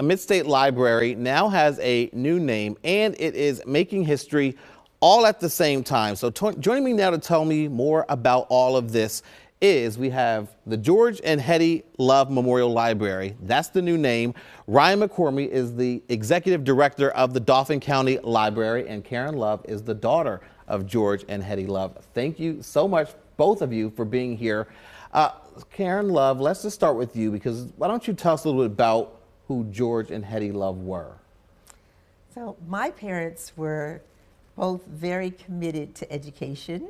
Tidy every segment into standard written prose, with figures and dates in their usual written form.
Mid-State Library now has a new name, and it is making history all at the same time. So joining me now to tell me more about all of this is we have the George and Hettie Love Memorial Library. That's the new name. Ryan McCormick is the executive director of the Dauphin County Library, and Karen Love is the daughter of George and Hettie Love. Thank you so much, both of you, for being here. Karen Love, let's just start with you, because why don't you tell us a little bit about who George and Hettie Love were? So my parents were both very committed to education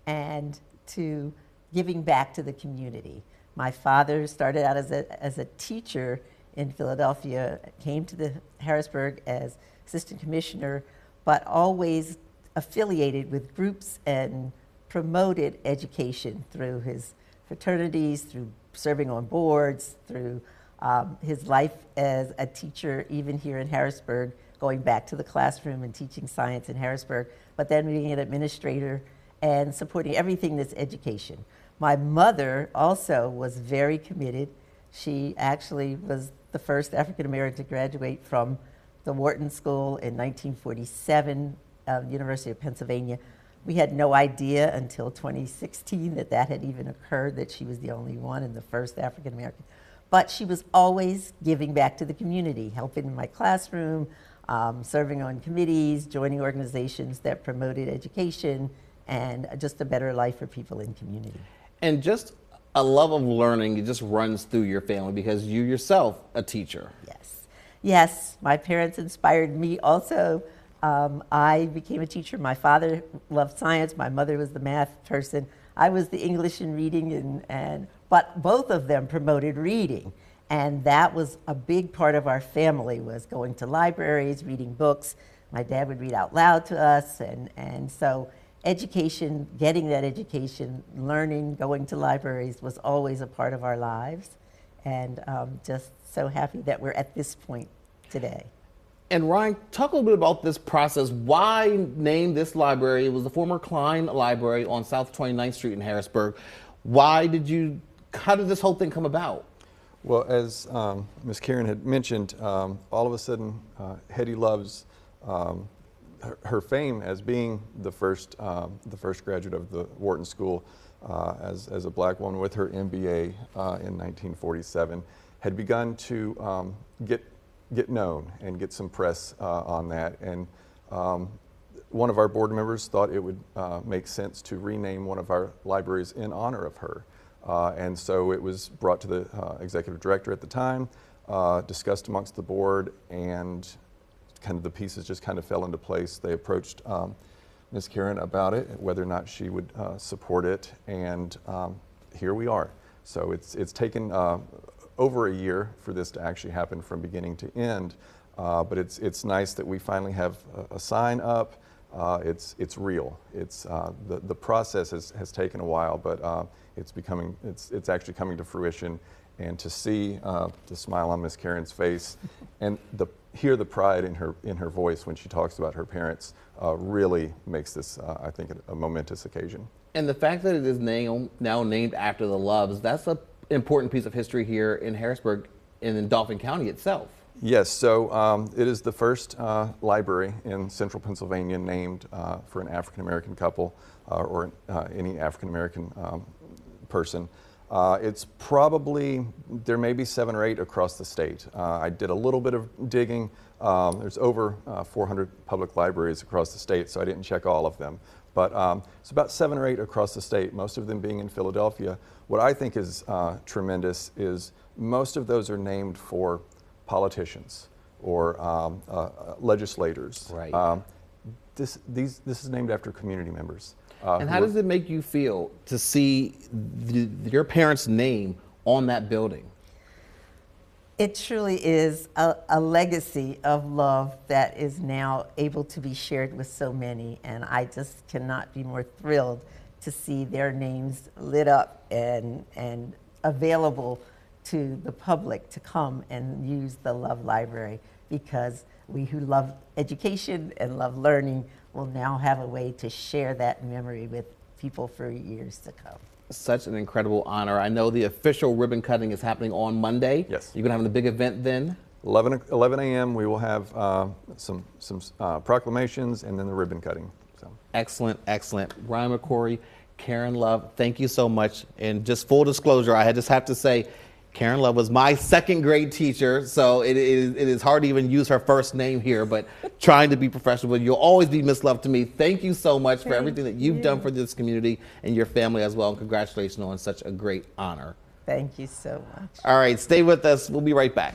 and to giving back to the community. My father started out as a teacher in Philadelphia, came to the Harrisburg as assistant commissioner, but always affiliated with groups and promoted education through his fraternities, through serving on boards, through his life as a teacher, even here in Harrisburg, going back to the classroom and teaching science in Harrisburg, but then being an administrator and supporting everything that's education. My mother also was very committed. She actually was the first African American to graduate from the Wharton School in 1947, University of Pennsylvania. We had no idea until 2016 that that had even occurred, that she was the only one and the first African American. But she was always giving back to the community, helping in my classroom, serving on committees, joining organizations that promoted education and just a better life for people in community. And just a love of learning, it just runs through your family because you yourself a teacher. Yes, yes, my parents inspired me also. I became a teacher. My father loved science. My mother was the math person. I was the English and reading, but both of them promoted reading. And that was a big part of our family, was going to libraries, reading books. My dad would read out loud to us. And so education, getting that education, learning, going to libraries was always a part of our lives. And just so happy that we're at this point today. And Ryan, talk a little bit about this process. Why name this library? It was the former Klein Library on South 29th Street in Harrisburg. How did this whole thing come about? Well, as Ms. Karen had mentioned, all of a sudden, Hettie Love's her fame as being the first graduate of the Wharton School as a black woman with her MBA in 1947 had begun to get known and get some press on that. And one of our board members thought it would make sense to rename one of our libraries in honor of her. And so it was brought to the executive director at the time, discussed amongst the board, and kind of the pieces just kind of fell into place. They approached Ms. Karen about it, whether or not she would support it, and here we are. So it's taken over a year for this to actually happen from beginning to end, but it's nice that we finally have a sign up. It's real. It's the process has taken a while, but it's actually coming to fruition. And to see the smile on Miss Karen's face and hear the pride in her voice when she talks about her parents really makes this, I think, a momentous occasion. And the fact that it is now named after the Loves, that's an important piece of history here in Harrisburg and in Dauphin County itself. Yes, so it is the first library in central Pennsylvania named for an African American couple or any African American person. It's probably, there may be 7 or 8 across the state. I did a little bit of digging. There's over 400 public libraries across the state, so I didn't check all of them. But it's about 7 or 8 across the state, most of them being in Philadelphia. What I think is tremendous is most of those are named for politicians or legislators. Right. This is named after community members. And how does it make you feel to see your parents' name on that building? It truly is a legacy of love that is now able to be shared with so many, and I just cannot be more thrilled to see their names lit up and available to the public to come and use the Love Library, because we who love education and love learning will now have a way to share that memory with people for years to come. Such an incredible honor. I know the official ribbon cutting is happening on Monday. Yes. You're going to have a big event then? 11 a.m. we will have some proclamations and then the ribbon cutting. So. Excellent, excellent. Ryan McCrory, Karen Love, thank you so much. And just full disclosure, I just have to say, Karen Love was my second grade teacher, so it is hard to even use her first name here, but trying to be professional. But you'll always be Miss Love to me. Thank you so much for everything that you've done for this community and your family as well. And congratulations on such a great honor. Thank you so much. All right, stay with us. We'll be right back.